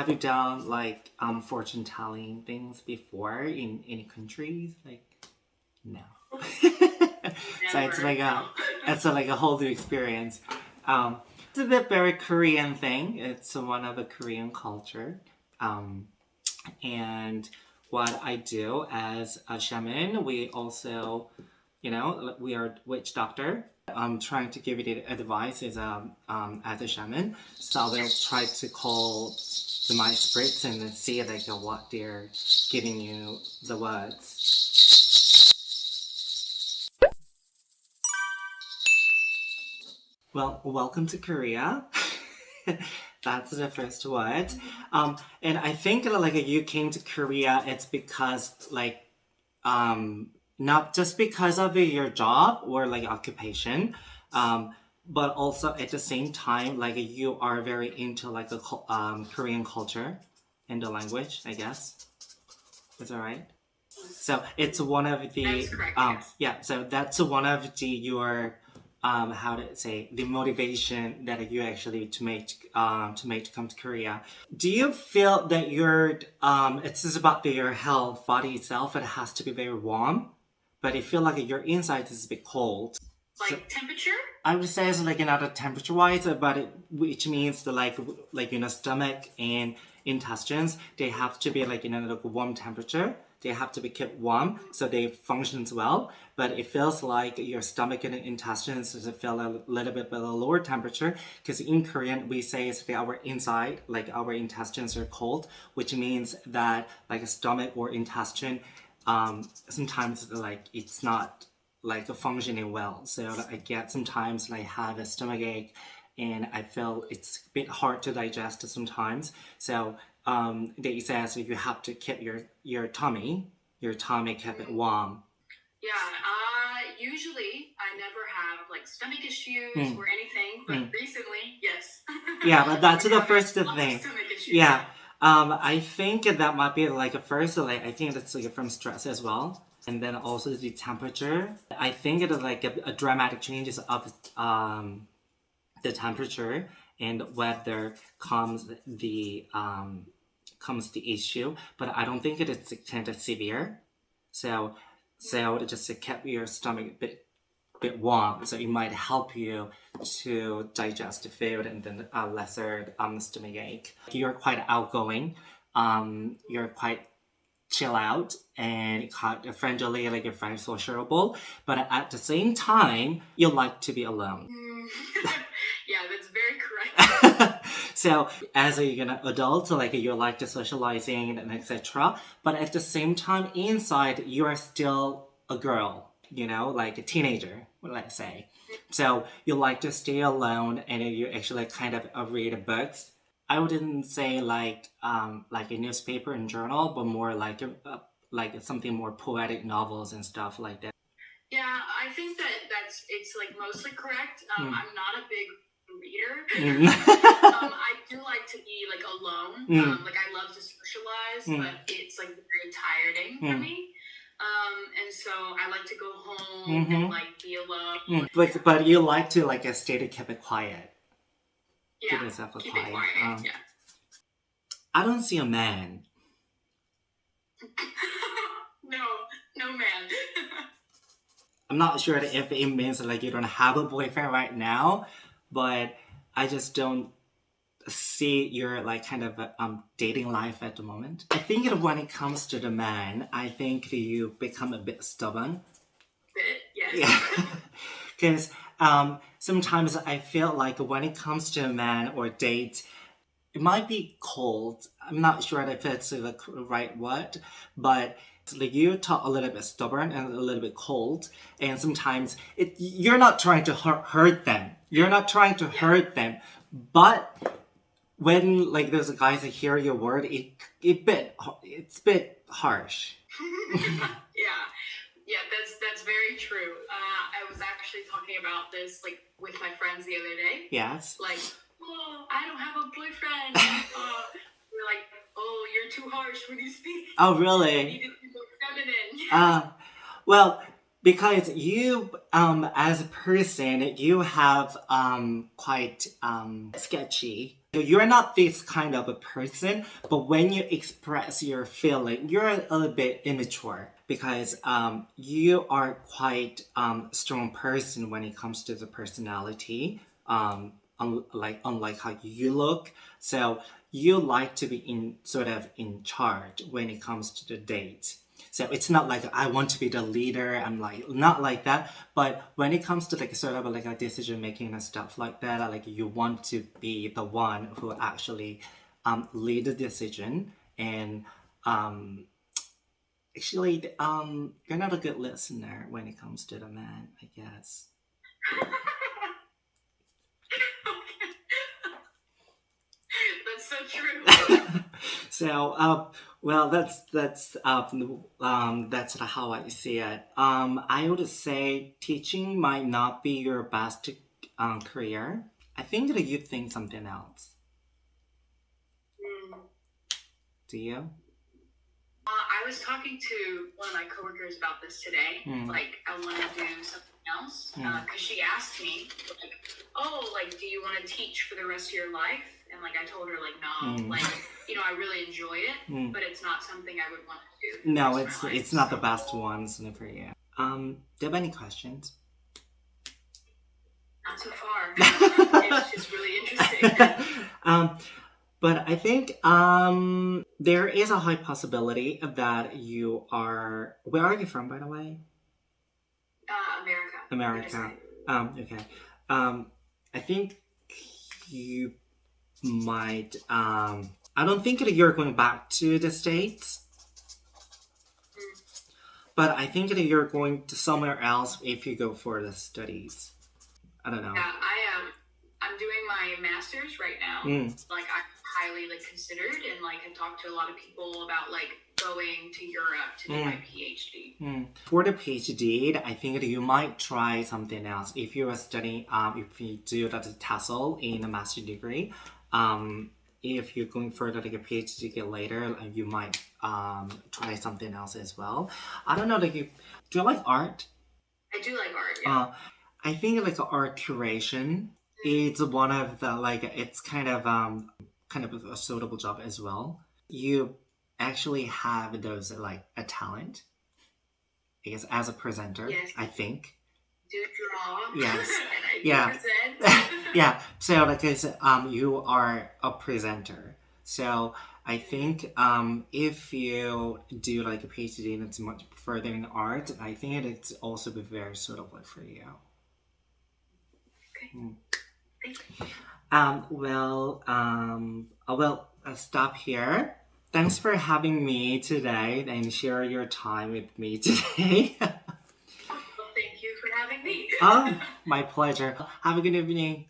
have you done like fortune telling things before in any countries? Like, no. So it's like a whole new experience. It's a bit very Korean thing. It's one of the Korean culture. And what I do as a shaman, we also, we are witch doctor. I'm trying to give you the advice as a shaman. So I will try to call my spirits and then see like what they're giving you the words. Well, welcome to Korea. That's the first word. And I think like you came to Korea, it's because like not just because of your job or like occupation, but also at the same time like you are very into like the Korean culture and the language, I guess. Is that right? So it's one of the That's correct, yes. Yeah. So that's one of your how to say the motivation that you actually to come to Korea. Do you feel that it's just about your health body itself, it has to be very warm, but you feel like your inside is a bit cold? Like temperature? I would say it's like not a temperature wise, but which means the like stomach and intestines, they have to be like like warm temperature. They have to be kept warm so they functions well. But it feels like your stomach and intestines feel a little bit below lower temperature, because in Korean we say is that our inside, like our intestines are cold, which means that like a stomach or intestine, sometimes like it's not like functioning well. So I get sometimes like have a stomach ache, and I feel it's a bit hard to digest sometimes. So they says you have to keep your tummy keep it warm. Yeah, usually I never have like stomach issues or anything, but recently, yes. Yeah, but that's the first Lots of thing. stomach issues. Yeah, I think that might be like a first, like I think that's like from stress as well, and then also the temperature. I think it is like a dramatic changes of the temperature and weather comes the issue, but I don't think it is kind of severe. So it just kept your stomach a bit warm, so it might help you to digest the food and then lesser stomach ache. You're quite outgoing, you're quite chill out and quite friendly, like you're very sociable, but at the same time you like to be alone. Yeah, that's very correct. So as an adult, like you like to socializing and etc. But at the same time, inside you are still a girl, like a teenager, let's say. So you like to stay alone, and you actually kind of read books. I wouldn't say like a newspaper and journal, but more like something more poetic novels and stuff like that. Yeah, I think it's like mostly correct. I'm not a big reader. I do like to be like alone. Like I love to socialize, but it's like very tiring for me. And so I like to go home and like be alone. But you like to like stay to keep it quiet. Yeah, keep yourself keep quiet. it quiet. Yeah. I don't see a man. No man. I'm not sure if it means like you don't have a boyfriend right now, but I just don't see your like kind of dating life at the moment. I think that when it comes to the man, I think you become a bit stubborn. Yes. Yeah, because sometimes I feel like when it comes to a man or date, it might be cold. I'm not sure if it's the right word, but like you talk a little bit stubborn and a little bit cold, and sometimes you're not trying to hurt them. You're not trying to hurt them, but when like those guys that hear your word, it's a bit harsh. Yeah, that's very true. I was actually talking about this like with my friends the other day. Yes. Like, oh, I don't have a boyfriend. We're like, oh, you're too harsh when you speak. Oh, You really? need to be more feminine. Well, because you, as a person, you have quite sketchy. You're not this kind of a person, but when you express your feeling, you're a little bit immature because you are quite strong person when it comes to the personality, unlike how you look. So you like to be in charge when it comes to the date. So it's not like I want to be the leader. I'm like not like that. But when it comes to like a decision making and stuff like that, like you want to be the one who actually lead the decision. And actually, you're not a good listener when it comes to the man, I guess. That's so true. So, well, that's how I see it. I would say teaching might not be your best career. I think that you think something else. Do you? I was talking to one of my coworkers about this today. Like, I want to do something else because she asked me, like, "Oh, like, do you want to teach for the rest of your life?" And like, I told her, like, no, like, you know, I really enjoy it, but it's not something I would want to do. No, it's not the best ones for you. Do you have any questions? Not so far. It's just really interesting. But I think there is a high possibility that you are... Where are you from, by the way? America. Okay. I think you might... I don't think that you're going back to the States. But I think that you're going to somewhere else if you go for the studies. I don't know. Yeah, I'm doing my master's right now. Like, I'm highly like considered, and like I talked to a lot of people about like going to Europe to do my PhD. For the PhD, I think that you might try something else. If you are studying, if you do the TESOL in a master's degree, if you're going further like a PhD later, you might try something else as well. I don't know, like do you like art? I do like art, yeah. I think like art curation is one of the like it's kind of a suitable job as well. You actually have those like a talent, I guess, as a presenter. Yes. I think. Do draw. Yes. And I Yeah. present. Yeah. So like you are a presenter. So I think if you do like a PhD and it's much further in art, I think it's also be very suitable for you. Okay. Thank you. I'll stop here. Thanks for having me today and share your time with me today. Well, thank you for having me. My pleasure. Have a good evening.